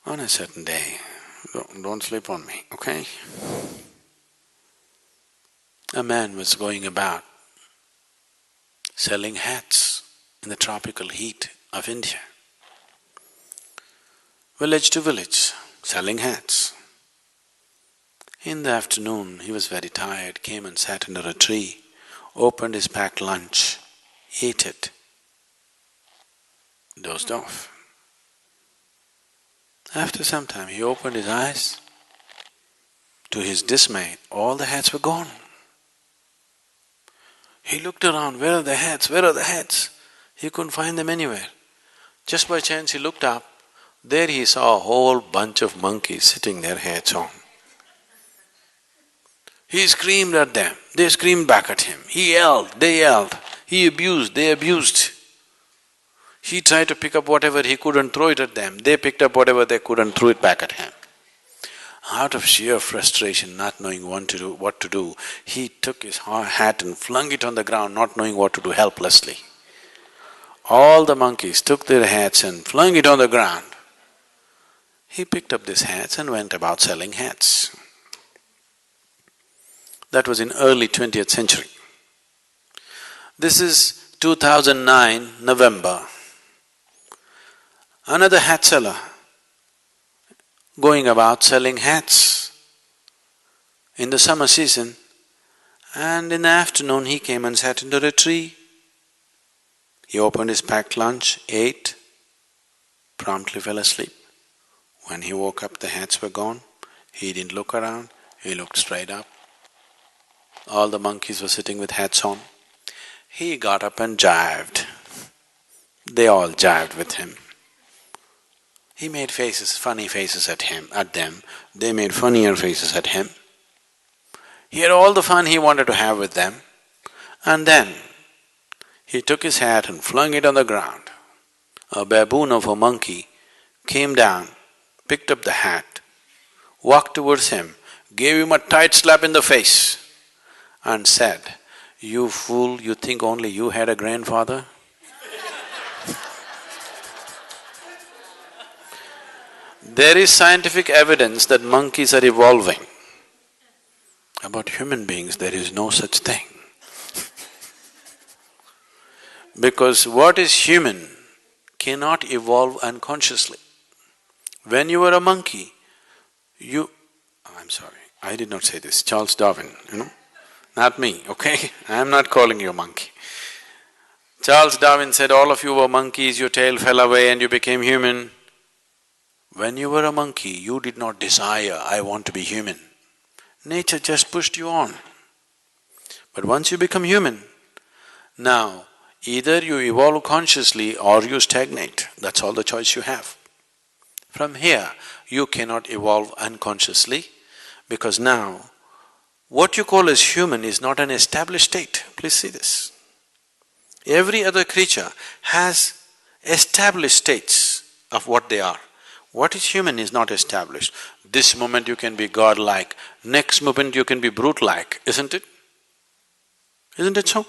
On a certain day, don't sleep on me, okay? A man was going about selling hats in the tropical heat of India. Village to village, selling hats. In the afternoon, he was very tired, came and sat under a tree, opened his packed lunch, ate it, dozed off. After some time, he opened his eyes. To his dismay, all the hats were gone. He looked around, where are the hats, where are the hats? He couldn't find them anywhere. Just by chance he looked up, there he saw a whole bunch of monkeys sitting their hats on. He screamed at them, they screamed back at him. He yelled, they yelled. He abused, they abused. He tried to pick up whatever he could and throw it at them. They picked up whatever they could and threw it back at him. Out of sheer frustration, not knowing what to do, he took his hat and flung it on the ground, not knowing what to do, helplessly. All the monkeys took their hats and flung it on the ground. He picked up these hats and went about selling hats. That was in early 20th century. This is 2009, November. Another hat seller going about selling hats in the summer season, and in the afternoon he came and sat under a tree. He opened his packed lunch, ate, promptly fell asleep. When he woke up, the hats were gone. He didn't look around, he looked straight up. All the monkeys were sitting with hats on. He got up and jived. They all jived with him. He made faces, funny faces at them. They made funnier faces at him. He had all the fun he wanted to have with them. And then he took his hat and flung it on the ground. A baboon of a monkey came down, picked up the hat, walked towards him, gave him a tight slap in the face and said, "You fool, you think only you had a grandfather?" There is scientific evidence that monkeys are evolving. About human beings, there is no such thing. Because what is human cannot evolve unconsciously. When you were a monkey, I'm sorry, I did not say this, Charles Darwin, not me, okay? I am not calling you a monkey. Charles Darwin said, all of you were monkeys, your tail fell away and you became human. When you were a monkey, you did not desire, I want to be human. Nature just pushed you on. But once you become human, now either you evolve consciously or you stagnate, that's all the choice you have. From here, you cannot evolve unconsciously because now what you call as human is not an established state. Please see this. Every other creature has established states of what they are. What is human is not established. This moment you can be godlike, next moment you can be brute-like, isn't it? Isn't it so?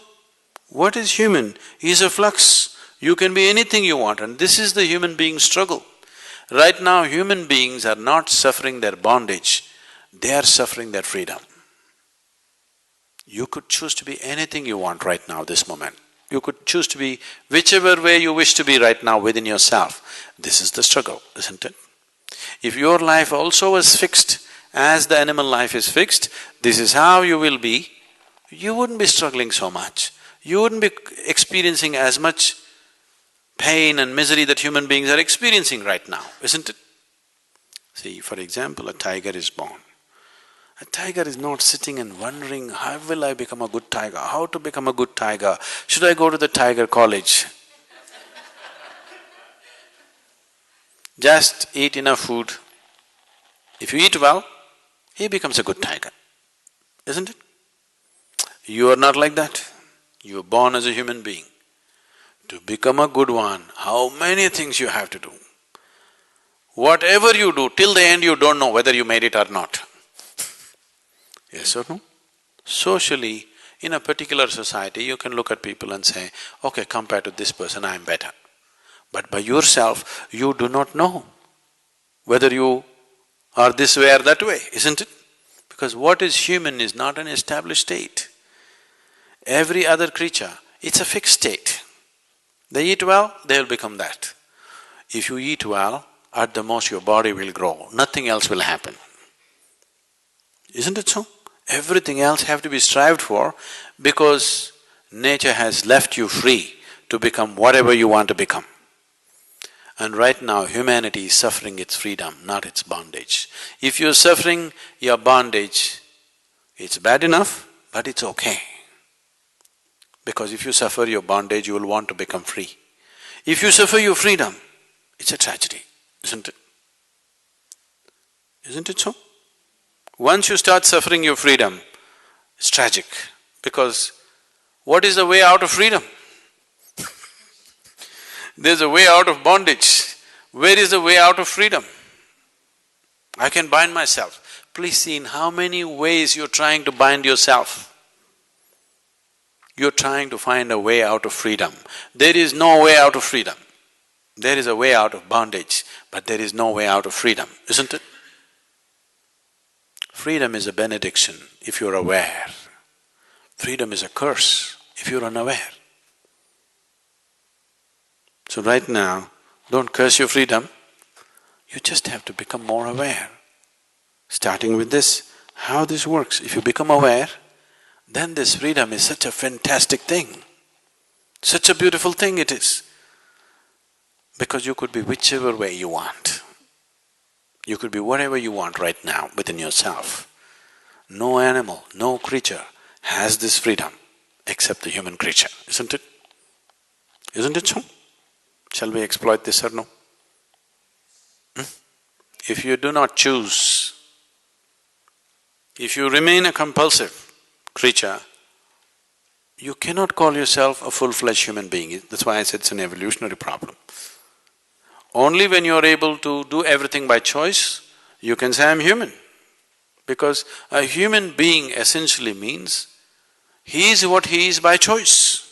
What is human is a flux. You can be anything you want, and this is the human being's struggle. Right now, human beings are not suffering their bondage, they are suffering their freedom. You could choose to be anything you want right now, this moment. You could choose to be whichever way you wish to be right now within yourself. This is the struggle, isn't it? If your life also was fixed as the animal life is fixed, this is how you will be, you wouldn't be struggling so much. You wouldn't be experiencing as much pain and misery that human beings are experiencing right now, isn't it? See, for example, a tiger is born. A tiger is not sitting and wondering, how will I become a good tiger? How to become a good tiger? Should I go to the tiger college? Just eat enough food. If you eat well, he becomes a good tiger, isn't it? You are not like that. You are born as a human being. To become a good one, how many things you have to do. Whatever you do, till the end you don't know whether you made it or not. Yes or no? Socially, in a particular society, you can look at people and say, okay, compared to this person, I am better. But by yourself, you do not know whether you are this way or that way, isn't it? Because what is human is not an established state. Every other creature, it's a fixed state. They eat well, they'll become that. If you eat well, at the most your body will grow, nothing else will happen. Isn't it so? Everything else have to be strived for because nature has left you free to become whatever you want to become. And right now humanity is suffering its freedom, not its bondage. If you're suffering your bondage, it's bad enough, but it's okay. Because if you suffer your bondage, you will want to become free. If you suffer your freedom, it's a tragedy, isn't it? Isn't it so? Once you start suffering your freedom, it's tragic, because what is the way out of freedom? There's a way out of bondage. Where is the way out of freedom? I can bind myself. Please see in how many ways you're trying to bind yourself. You're trying to find a way out of freedom. There is no way out of freedom. There is a way out of bondage, but there is no way out of freedom, isn't it? Freedom is a benediction if you're aware. Freedom is a curse if you're unaware. So right now, don't curse your freedom, you just have to become more aware. Starting with this, how this works. If you become aware, then this freedom is such a fantastic thing. Such a beautiful thing it is. Because you could be whichever way you want. You could be whatever you want right now within yourself. No animal, no creature has this freedom except the human creature, isn't it? Isn't it so? Shall we exploit this or no? If you do not choose, if you remain a compulsive creature, you cannot call yourself a full-fledged human being. That's why I said it's an evolutionary problem. Only when you are able to do everything by choice, you can say, I'm human. Because a human being essentially means he is what he is by choice.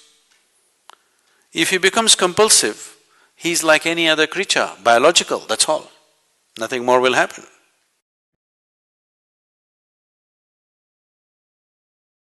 If he becomes compulsive, he is like any other creature, biological, that's all. Nothing more will happen.